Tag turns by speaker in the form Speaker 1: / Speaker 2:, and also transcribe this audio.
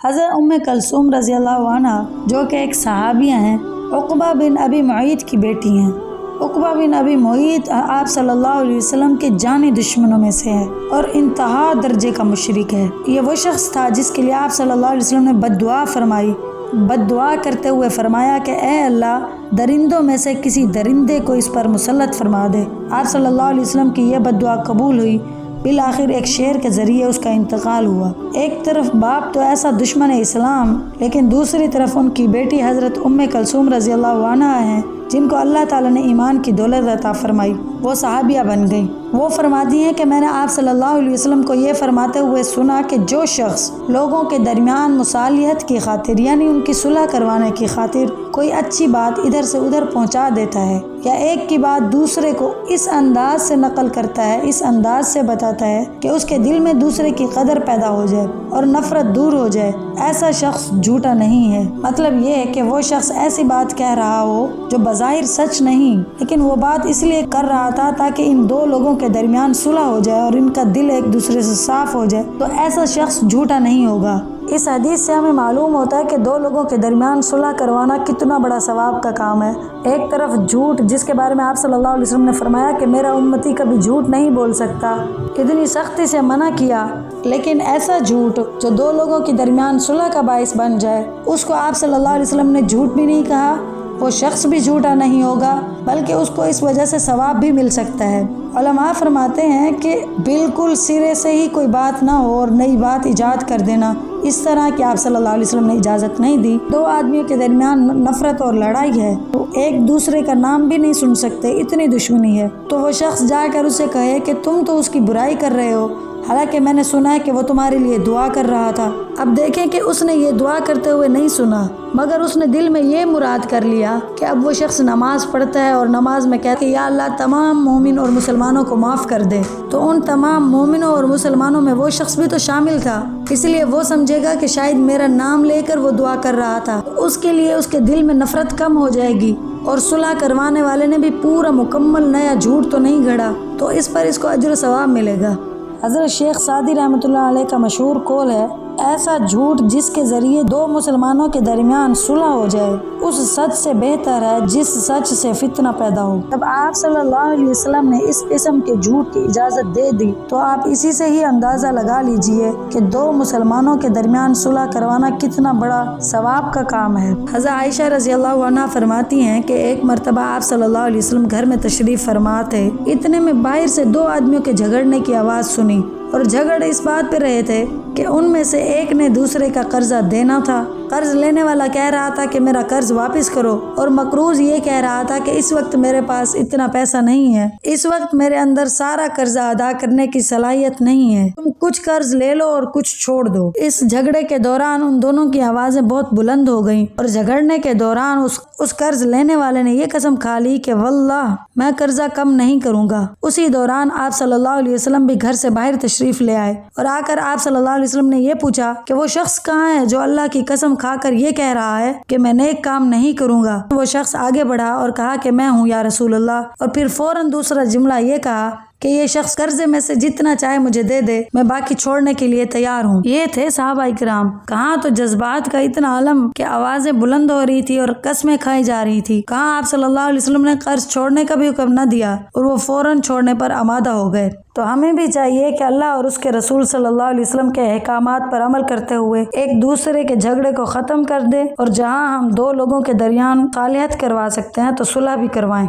Speaker 1: حضرت ام کلثوم رضی اللہ عنہ جو کہ ایک صحابیہ ہیں، عقبہ بن ابی معیط کی بیٹی ہیں۔ عقبہ بن ابی معیط آپ صلی اللہ علیہ وسلم کے جانی دشمنوں میں سے ہے اور انتہا درجے کا مشرک ہے۔ یہ وہ شخص تھا جس کے لیے آپ صلی اللہ علیہ وسلم نے بد دعا فرمائی، بد دعا کرتے ہوئے فرمایا کہ اے اللہ، درندوں میں سے کسی درندے کو اس پر مسلط فرما دے۔ آپ صلی اللہ علیہ وسلم کی یہ بد دعا قبول ہوئی۔ بالآخر ایک شیر کے ذریعے اس کا انتقال ہوا۔ ایک طرف باپ تو ایسا دشمن اسلام، لیکن دوسری طرف ان کی بیٹی حضرت ام کلثوم رضی اللہ عنہ ہیں جن کو اللہ تعالیٰ نے ایمان کی دولت عطا فرمائی، وہ صحابیہ بن گئیں۔ وہ فرماتی ہیں کہ میں نے آپ صلی اللہ علیہ وسلم کو یہ فرماتے ہوئے سنا کہ جو شخص لوگوں کے درمیان مصالحت کی خاطر یعنی ان کی صلح کروانے کی خاطر کوئی اچھی بات ادھر سے ادھر پہنچا دیتا ہے یا ایک کی بات دوسرے کو اس انداز سے نقل کرتا ہے، اس انداز سے بتاتا ہے کہ اس کے دل میں دوسرے کی قدر پیدا ہو جائے اور نفرت دور ہو جائے، ایسا شخص جھوٹا نہیں ہے۔ مطلب یہ ہے کہ وہ شخص ایسی بات کہہ رہا ہو جو بظاہر سچ نہیں، لیکن وہ بات اس لیے کر رہا تھا تاکہ ان دو لوگوں کے درمیان صلح ہو جائے اور ان کا دل ایک دوسرے سے صاف ہو جائے، تو ایسا شخص جھوٹا نہیں ہوگا۔ اس حدیث سے ہمیں معلوم ہوتا ہے کہ دو لوگوں کے درمیان صلح کروانا کتنا بڑا ثواب کا کام ہے۔ ایک طرف جھوٹ، جس کے بارے میں آپ صلی اللہ علیہ وسلم نے فرمایا کہ میرا امتی کبھی جھوٹ نہیں بول سکتا، اتنی سختی سے منع کیا، لیکن ایسا جھوٹ جو دو لوگوں کے درمیان صلح کا باعث بن جائے، اس کو آپ صلی اللہ علیہ وسلم نے جھوٹ بھی نہیں کہا، وہ شخص بھی جھوٹا نہیں ہوگا، بلکہ اس کو اس وجہ سے ثواب بھی مل سکتا ہے۔ علماء فرماتے ہیں کہ بالکل سرے سے ہی کوئی بات نہ ہو اور نئی بات ایجاد کر دینا، اس طرح کہ آپ صلی اللہ علیہ وسلم نے اجازت نہیں دی۔ دو آدمیوں کے درمیان نفرت اور لڑائی ہے، تو ایک دوسرے کا نام بھی نہیں سن سکتے، اتنی دشمنی ہے، تو وہ شخص جا کر اسے کہے کہ تم تو اس کی برائی کر رہے ہو، حالانکہ میں نے سنا ہے کہ وہ تمہارے لیے دعا کر رہا تھا۔ اب دیکھیں کہ اس نے یہ دعا کرتے ہوئے نہیں سنا، مگر اس نے دل میں یہ مراد کر لیا کہ اب وہ شخص نماز پڑھتا ہے اور نماز میں کہتا ہے کہ یا اللہ تمام مومن اور مسلمانوں کو معاف کر دے، تو ان تمام مومنوں اور مسلمانوں میں وہ شخص بھی تو شامل تھا، اس لیے وہ سمجھے گا کہ شاید میرا نام لے کر وہ دعا کر رہا تھا، اس کے لیے اس کے دل میں نفرت کم ہو جائے گی، اور صلح کروانے والے نے بھی پورا مکمل نیا جھوٹ تو نہیں گھڑا، تو اس پر اس کو اجر و ثواب ملے گا۔ حضرت شیخ سعدی رحمۃ اللہ علیہ کا مشہور قول ہے، ایسا جھوٹ جس کے ذریعے دو مسلمانوں کے درمیان صلح ہو جائے اس سچ سے بہتر ہے جس سچ سے فتنہ پیدا ہو۔ جب آپ صلی اللہ علیہ وسلم نے اس قسم کے جھوٹ کی اجازت دے دی تو آپ اسی سے ہی اندازہ لگا لیجئے کہ دو مسلمانوں کے درمیان صلح کروانا کتنا بڑا ثواب کا کام ہے۔ حضرت عائشہ رضی اللہ عنہا فرماتی ہیں کہ ایک مرتبہ آپ صلی اللہ علیہ وسلم گھر میں تشریف فرما تھے، اتنے میں باہر سے دو آدمیوں کے جھگڑنے کی آواز سنی، اور جھگڑ اس بات پہ رہے تھے کہ ان میں سے ایک نے دوسرے کا قرضہ دینا تھا۔ قرض لینے والا کہہ رہا تھا کہ میرا قرض واپس کرو، اور مقروض یہ کہہ رہا تھا کہ اس وقت میرے پاس اتنا پیسہ نہیں ہے، اس وقت میرے اندر سارا قرضہ ادا کرنے کی صلاحیت نہیں ہے، تم کچھ قرض لے لو اور کچھ چھوڑ دو۔ اس جھگڑے کے دوران ان دونوں کی آوازیں بہت بلند ہو گئیں، اور جھگڑنے کے دوران اس قرض لینے والے نے یہ قسم کھا لی کہ واللہ میں قرضہ کم نہیں کروں گا۔ اسی دوران آپ صلی اللہ علیہ وسلم بھی گھر سے باہر تشریف لے آئے، اور آ کر آپ صلی اللہ علیہ وسلم نے یہ پوچھا کہ وہ شخص کہاں ہے جو اللہ کی قسم کھا کر یہ کہہ رہا ہے کہ میں نیک کام نہیں کروں گا؟ وہ شخص آگے بڑھا اور کہا کہ میں ہوں یا رسول اللہ، اور پھر فوراً دوسرا جملہ یہ کہا کہ یہ شخص قرضے میں سے جتنا چاہے مجھے دے دے، میں باقی چھوڑنے کے لیے تیار ہوں۔ یہ تھے صحابہ کرام، کہاں تو جذبات کا اتنا عالم کہ آوازیں بلند ہو رہی تھی اور قسمیں کھائی جا رہی تھی، کہاں آپ صلی اللہ علیہ وسلم نے قرض چھوڑنے کا بھی حکم نہ دیا اور وہ فوراً چھوڑنے پر آمادہ ہو گئے۔ تو ہمیں بھی چاہیے کہ اللہ اور اس کے رسول صلی اللہ علیہ وسلم کے احکامات پر عمل کرتے ہوئے ایک دوسرے کے جھگڑے کو ختم کر دے، اور جہاں ہم دو لوگوں کے درمیان صالحت کروا سکتے ہیں تو صلح بھی کروائیں۔